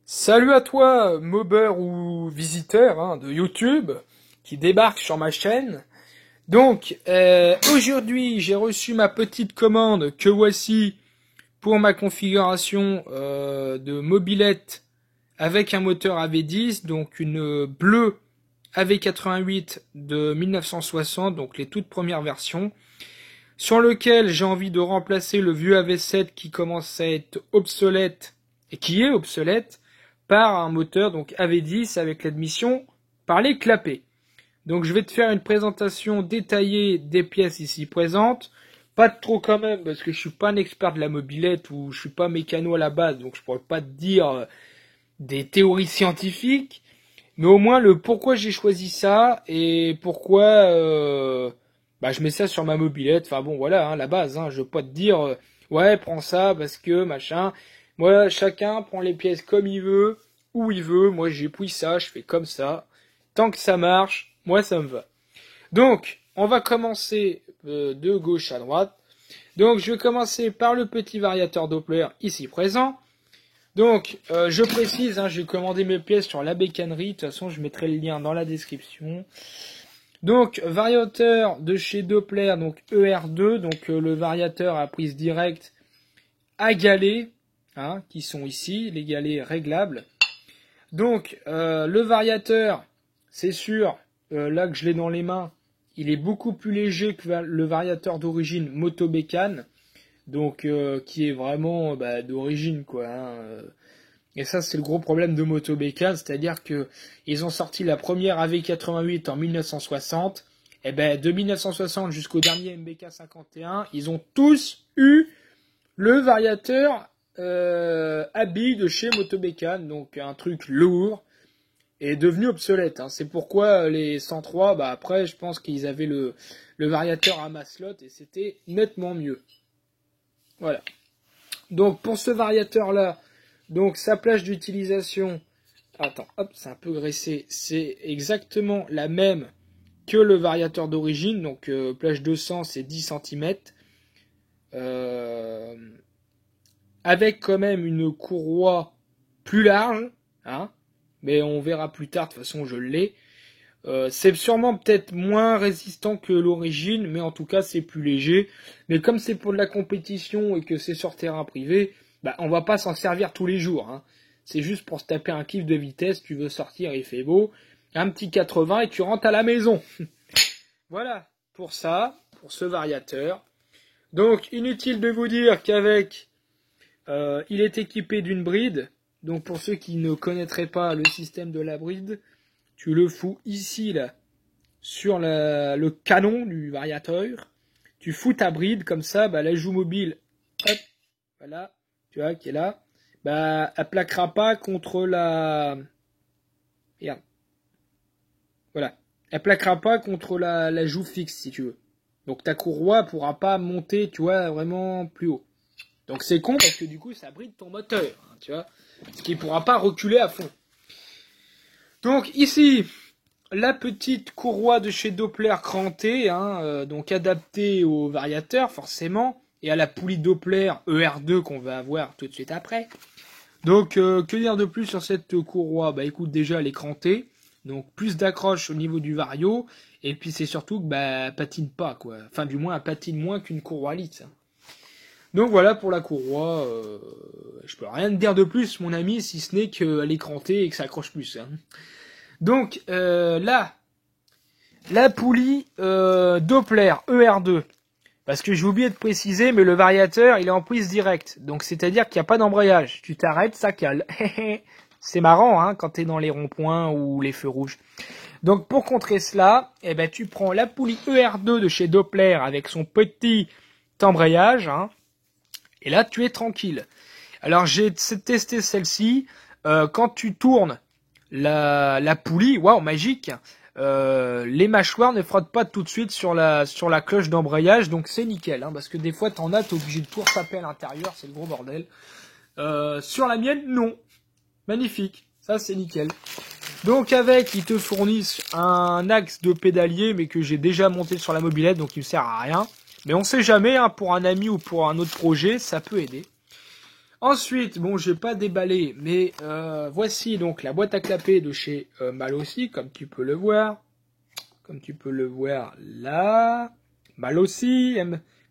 Salut à toi, mobber ou visiteur de YouTube qui débarque sur ma chaîne. Donc, aujourd'hui, j'ai reçu ma petite commande que voici pour ma configuration de mobilette avec un moteur AV10, donc une bleue AV88 de 1960, donc les toutes premières versions, sur lequel j'ai envie de remplacer le vieux AV7 qui commence à être obsolète et qui est obsolète par un moteur donc AV10 avec l'admission par les clapets. Donc je vais te faire une présentation détaillée des pièces ici présentes, pas de trop quand même parce que je suis pas un expert de la mobilette ou je suis pas mécano à la base, donc je pourrais pas te dire des théories scientifiques, mais au moins le pourquoi j'ai choisi ça et pourquoi je mets ça sur ma mobilette. Enfin bon voilà la base, je veux pas te dire ouais prends ça parce que machin. Moi chacun prend les pièces comme il veut, où il veut. Moi j'ai pris ça, je fais comme ça. Tant que ça marche, moi ça me va. Donc on va commencer de gauche à droite. Donc je vais commencer par le petit variateur Doppler ici présent. Donc, je précise, j'ai commandé mes pièces sur la bécannerie. De toute façon, je mettrai le lien dans la description. Donc, variateur de chez Doppler, donc ER2, donc le variateur à prise directe à galets, qui sont ici, les galets réglables. Donc, le variateur, c'est sûr, là que je l'ai dans les mains, il est beaucoup plus léger que le variateur d'origine Motobécane. Donc qui est vraiment d'origine quoi. Et ça c'est le gros problème de Motobécane, c'est-à-dire que ils ont sorti la première AV88 en 1960, et de 1960 jusqu'au dernier MBK 51, ils ont tous eu le variateur habillé de chez Motobécane, donc un truc lourd et devenu obsolète. C'est pourquoi les 103, après je pense qu'ils avaient le variateur à maslot et c'était nettement mieux. Voilà. Donc pour ce variateur là, donc sa plage d'utilisation, attends, hop, c'est un peu graissé, c'est exactement la même que le variateur d'origine, donc plage 200 c'est 10 cm, avec quand même une courroie plus large, mais on verra plus tard, de toute façon je l'ai. C'est sûrement peut-être moins résistant que l'origine, mais en tout cas c'est plus léger. Mais comme c'est pour de la compétition et que c'est sur terrain privé, on va pas s'en servir tous les jours. C'est juste pour se taper un kiff de vitesse, tu veux sortir, il fait beau, un petit 80 et tu rentres à la maison. Voilà pour ça, pour ce variateur. Donc inutile de vous dire qu'avec, il est équipé d'une bride. Donc pour ceux qui ne connaîtraient pas le système de la bride, tu le fous ici, là, sur le canon du variateur. Tu fous ta bride, comme ça, la joue mobile, hop, voilà, tu vois, qui est là, elle plaquera pas contre la... Regarde. Voilà. Elle plaquera pas contre la joue fixe, si tu veux. Donc ta courroie pourra pas monter, tu vois, vraiment plus haut. Donc c'est con, parce que du coup, ça bride ton moteur, tu vois. Ce qui pourra pas reculer à fond. Donc ici, la petite courroie de chez Doppler crantée, donc adaptée au variateur forcément, et à la poulie Doppler ER2 qu'on va avoir tout de suite après. Donc que dire de plus sur cette courroie? Écoute, déjà elle est crantée, donc plus d'accroche au niveau du vario, et puis c'est surtout que elle patine pas quoi. Enfin du moins elle patine moins qu'une courroie lisse. Donc voilà pour la courroie, je peux rien te dire de plus mon ami, si ce n'est qu'elle est crantée et que ça accroche plus. Donc là, la poulie Doppler ER2, parce que j'ai oublié de préciser, mais le variateur il est en prise directe, donc c'est-à-dire qu'il n'y a pas d'embrayage. Tu t'arrêtes, ça cale. C'est marrant quand t'es dans les ronds-points ou les feux rouges. Donc pour contrer cela, tu prends la poulie ER2 de chez Doppler avec son petit embrayage, et là tu es tranquille. Alors j'ai testé celle-ci, quand tu tournes la poulie, waouh, magique, les mâchoires ne frottent pas tout de suite sur la cloche d'embrayage, donc c'est nickel, parce que des fois t'en as, t'es obligé de tout retaper à l'intérieur, c'est le gros bordel. Sur la mienne, non. Magnifique, ça c'est nickel. Donc avec, ils te fournissent un axe de pédalier, mais que j'ai déjà monté sur la mobilette, donc il me sert à rien. Mais on sait jamais, pour un ami ou pour un autre projet, ça peut aider. Ensuite, bon, j'ai pas déballé, mais voici donc la boîte à clapper de chez Malossi, comme tu peux le voir. Comme tu peux le voir là. Malossi,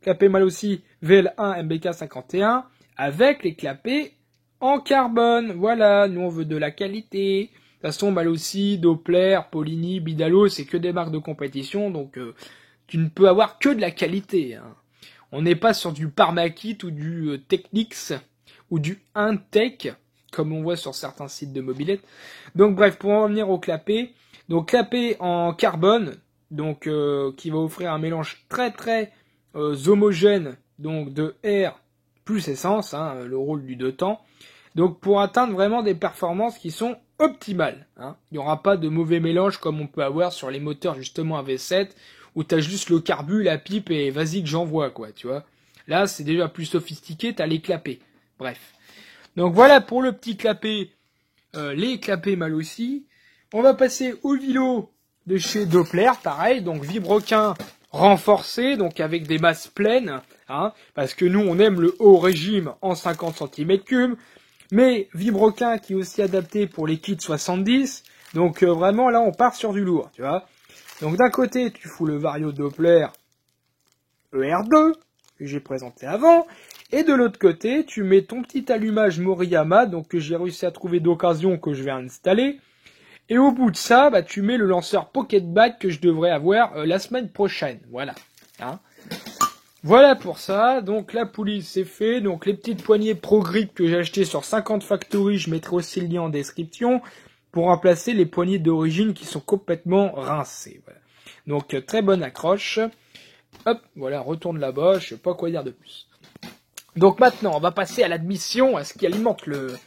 clapet Malossi VL1 MBK51, avec les clapets en carbone. Voilà, nous on veut de la qualité. De toute façon, Malossi, Doppler, Polini, Bidalo, c'est que des marques de compétition, donc tu ne peux avoir que de la qualité. Hein. On n'est pas sur du Parmakit ou du Technics ou du Intech, comme on voit sur certains sites de mobilette. Donc bref, pour en revenir au clapet, donc clapet en carbone, donc qui va offrir un mélange très très homogène, donc de air plus essence, hein, le rôle du deux temps. Donc pour atteindre vraiment des performances qui sont optimales. Hein. Il n'y aura pas de mauvais mélange comme on peut avoir sur les moteurs justement à V7, où t'as juste le carbu, la pipe et vas-y que j'envoie quoi, tu vois. Là c'est déjà plus sophistiqué, t'as les clapets. Bref. Donc voilà pour le petit clapet, les clapets Malossi. On va passer au vilo de chez Doppler, pareil, donc vibroquin renforcé, donc avec des masses pleines, hein, parce que nous on aime le haut régime en 50 cm3, mais vibroquin qui est aussi adapté pour les kits 70, donc vraiment là on part sur du lourd, tu vois. Donc d'un côté tu fous le Vario Doppler ER2, que j'ai présenté avant, et de l'autre côté tu mets ton petit allumage Moriyama, donc que j'ai réussi à trouver d'occasion, que je vais installer. Et au bout de ça, bah, tu mets le lanceur Pocket Bite que je devrais avoir la semaine prochaine. Voilà. Hein. Voilà pour ça. Donc la poulie c'est fait. Donc les petites poignées Pro Grip que j'ai achetées sur 50 Factory, je mettrai aussi le lien en description pour remplacer les poignées d'origine qui sont complètement rincées. Voilà. Donc très bonne accroche. Hop, voilà, retourne là-bas. Je sais pas quoi dire de plus. Donc maintenant, on va passer à l'admission, à ce qui alimente le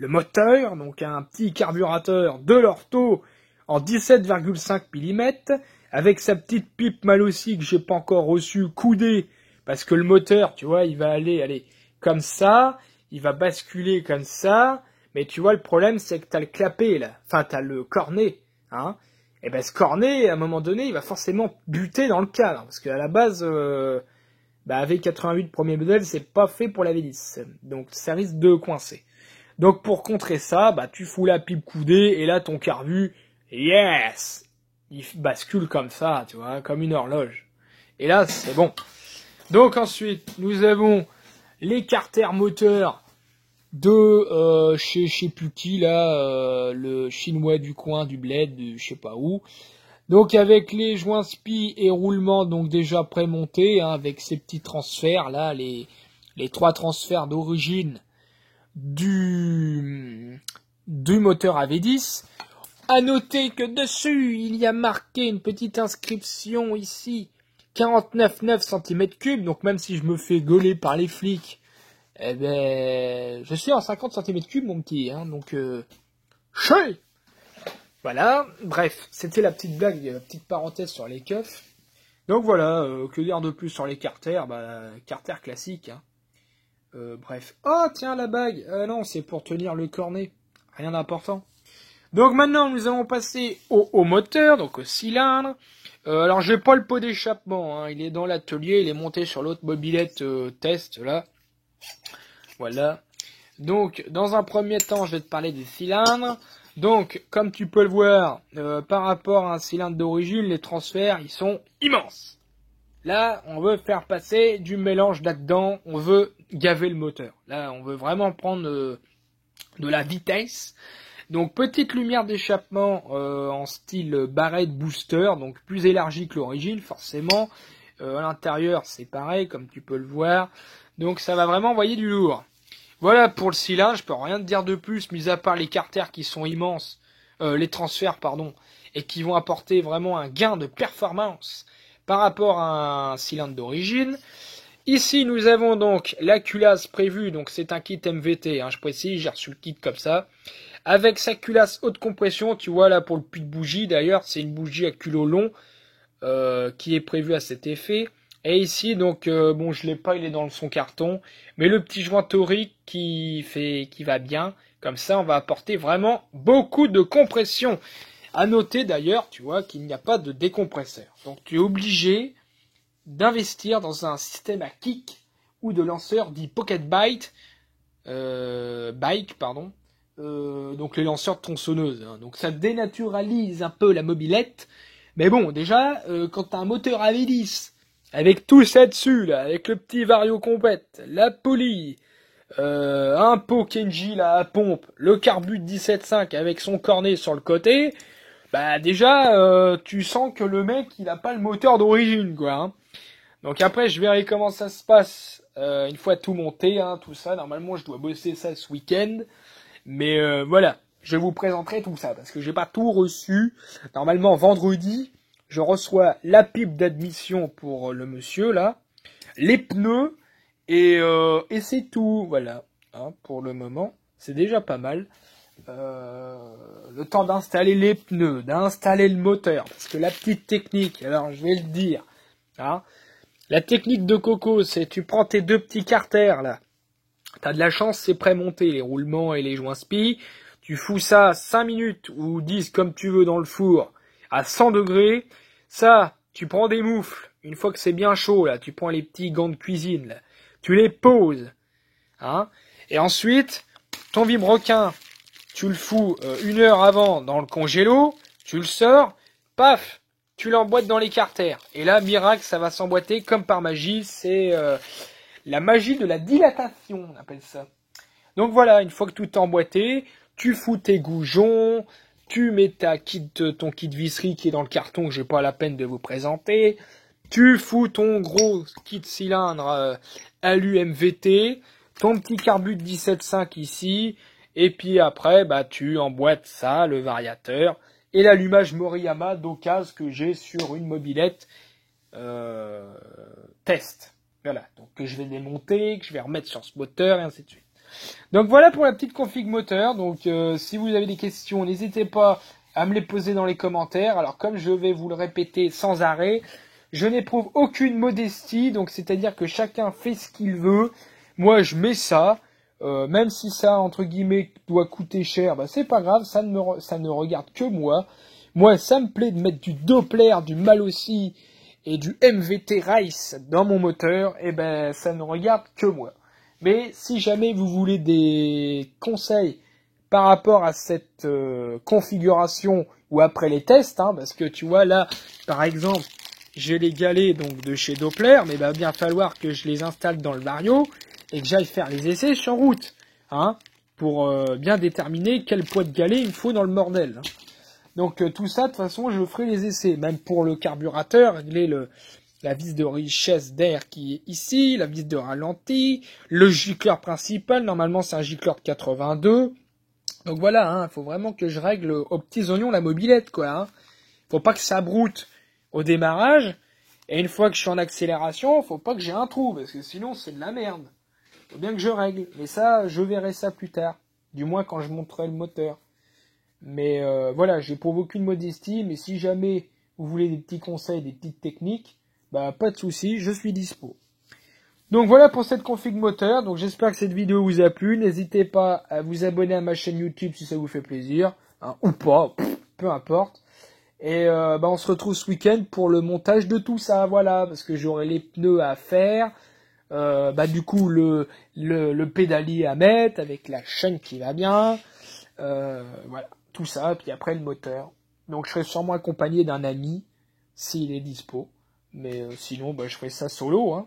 moteur, donc un petit carburateur de l'ortho en 17,5 mm, avec sa petite pipe Malossi que j'ai pas encore reçue coudée, parce que le moteur, tu vois, il va aller comme ça, il va basculer comme ça, mais tu vois, le problème, c'est que t'as le clapet, là, enfin, t'as le cornet, hein, et ben, ce cornet, à un moment donné, il va forcément buter dans le cadre, parce qu'à la base, V88 premier modèle, c'est pas fait pour la V10, donc ça risque de coincer. Donc pour contrer ça, bah tu fous la pipe coudée et là ton carbu, yes, il bascule comme ça, tu vois, comme une horloge. Et là c'est bon. Donc ensuite nous avons les carters moteurs de chez je sais plus qui là, le chinois du coin du bled, je sais pas où. Donc avec les joints spi et roulement donc déjà prémontés, hein, avec ces petits transferts là, les 3 transferts d'origine du moteur AV10. À noter que dessus, il y a marqué une petite inscription ici, 49,9 cm3, donc même si je me fais gauler par les flics, eh ben, je suis en 50 cm3, mon petit, hein, donc, chouette. Voilà, bref, c'était la petite blague, la petite parenthèse sur les keufs. Donc voilà, que dire de plus sur les carters, carters classiques, hein. Bref. Oh, tiens, la bague. Non, c'est pour tenir le cornet. Rien d'important. Donc maintenant, nous allons passer au moteur, donc au cylindre. Alors, j'ai pas le pot d'échappement. Hein. Il est dans l'atelier. Il est monté sur l'autre mobilette test, là. Voilà. Donc, dans un premier temps, je vais te parler des cylindres. Donc, comme tu peux le voir, par rapport à un cylindre d'origine, les transferts, ils sont immenses. Là, on veut faire passer du mélange là-dedans, on veut gaver le moteur. Là, on veut vraiment prendre de la vitesse. Donc, petite lumière d'échappement en style barrette booster, donc plus élargie que l'origine, forcément. À l'intérieur, c'est pareil, comme tu peux le voir. Donc, ça va vraiment envoyer du lourd. Voilà pour le cylindre, je peux rien te dire de plus, mis à part les carters qui sont immenses, les transferts, pardon, et qui vont apporter vraiment un gain de performance par rapport à un cylindre d'origine. Ici, nous avons donc la culasse prévue, donc c'est un kit MVT, hein, je précise, j'ai reçu le kit comme ça, avec sa culasse haute compression, tu vois là pour le puits de bougie, d'ailleurs, c'est une bougie à culot long, qui est prévue à cet effet. Et ici, donc, bon, je l'ai pas, il est dans son carton, mais le petit joint torique qui va bien, comme ça, on va apporter vraiment beaucoup de compression. À noter d'ailleurs, tu vois, qu'il n'y a pas de décompresseur. Donc tu es obligé d'investir dans un système à kick ou de lanceur dit Pocket Bite bike, pardon. Donc les lanceurs de tronçonneuses. Hein. Donc ça dénaturalise un peu la mobilette. Mais bon, déjà, quand t'as un moteur à V10, avec tout ça dessus, là, avec le petit vario compète, la poulie, un pot Kenji là à pompe, le carbut 17.5 avec son cornet sur le côté, bah déjà, tu sens que le mec, il a pas le moteur d'origine, quoi. Hein. Donc après, je verrai comment ça se passe une fois tout monté, hein, tout ça. Normalement, je dois bosser ça ce week-end. Mais voilà, je vous présenterai tout ça parce que j'ai pas tout reçu. Normalement, vendredi, je reçois la pipe d'admission pour le monsieur là, les pneus et c'est tout. Voilà, hein, pour le moment, c'est déjà pas mal. Le temps d'installer les pneus, d'installer le moteur, parce que la petite technique, alors je vais le dire, hein, la technique de Coco, c'est tu prends tes deux petits carters là. T'as de la chance, c'est prémonté, les roulements et les joints spi. Tu fous ça 5 minutes ou 10 comme tu veux dans le four à 100 degrés. Ça, tu prends des moufles. Une fois que c'est bien chaud, là, tu prends les petits gants de cuisine, là. Tu les poses. Hein. Et ensuite, ton vilebrequin, tu le fous 1 heure avant dans le congélo. Tu le sors. Paf, tu l'emboîtes dans les carters. Et là, miracle, ça va s'emboîter comme par magie. C'est... la magie de la dilatation, on appelle ça. Donc voilà, une fois que tout est emboîté, tu fous tes goujons, tu mets ton kit visserie qui est dans le carton que j'ai pas la peine de vous présenter, tu fous ton gros kit cylindre alu MVT, ton petit carbut 17.5 ici, et puis après, bah tu emboîtes ça, le variateur, et l'allumage Moriyama d'occasion que j'ai sur une mobilette test. Voilà, donc que je vais démonter, que je vais remettre sur ce moteur, et ainsi de suite. Donc voilà pour la petite config moteur. Donc si vous avez des questions, n'hésitez pas à me les poser dans les commentaires. Alors comme je vais vous le répéter sans arrêt, je n'éprouve aucune modestie, donc c'est-à-dire que chacun fait ce qu'il veut. Moi je mets ça, même si ça entre guillemets doit coûter cher, bah c'est pas grave, ça ne regarde que moi. Moi ça me plaît de mettre du Doppler, du Malossi et du MVT Rice dans mon moteur, et ben ça ne regarde que moi. Mais si jamais vous voulez des conseils par rapport à cette configuration ou après les tests, hein, parce que tu vois là, par exemple, j'ai les galets donc de chez Doppler, mais il va bien falloir que je les installe dans le Vario et que j'aille faire les essais sur route, hein, pour bien déterminer quel poids de galet il me faut dans le bordel. Hein. Donc tout ça, de toute façon, je ferai les essais. Même pour le carburateur, régler la vis de richesse d'air qui est ici, la vis de ralenti, le gicleur principal, normalement c'est un gicleur de 82. Donc voilà, hein, faut vraiment que je règle aux petits oignons la mobilette, quoi. Hein. Faut pas que ça broute au démarrage, et une fois que je suis en accélération, faut pas que j'ai un trou, parce que sinon c'est de la merde. Faut bien que je règle. Mais ça, je verrai ça plus tard. Du moins quand je monterai le moteur. Mais voilà, j'éprouve aucune modestie, mais si jamais vous voulez des petits conseils, des petites techniques, bah pas de souci, je suis dispo. Donc voilà pour cette config moteur, donc j'espère que cette vidéo vous a plu, n'hésitez pas à vous abonner à ma chaîne YouTube si ça vous fait plaisir, hein, ou pas, peu importe. Et bah on se retrouve ce week-end pour le montage de tout ça, voilà, parce que j'aurai les pneus à faire, bah du coup le pédalier à mettre avec la chaîne qui va bien, voilà. Tout ça, puis après le moteur. Donc je serai sûrement accompagné d'un ami, s'il est dispo. Mais sinon, bah, je ferai ça solo. Hein.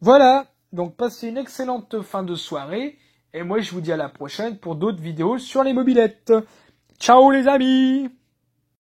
Voilà, donc passez une excellente fin de soirée. Et moi, je vous dis à la prochaine pour d'autres vidéos sur les mobilettes. Ciao les amis!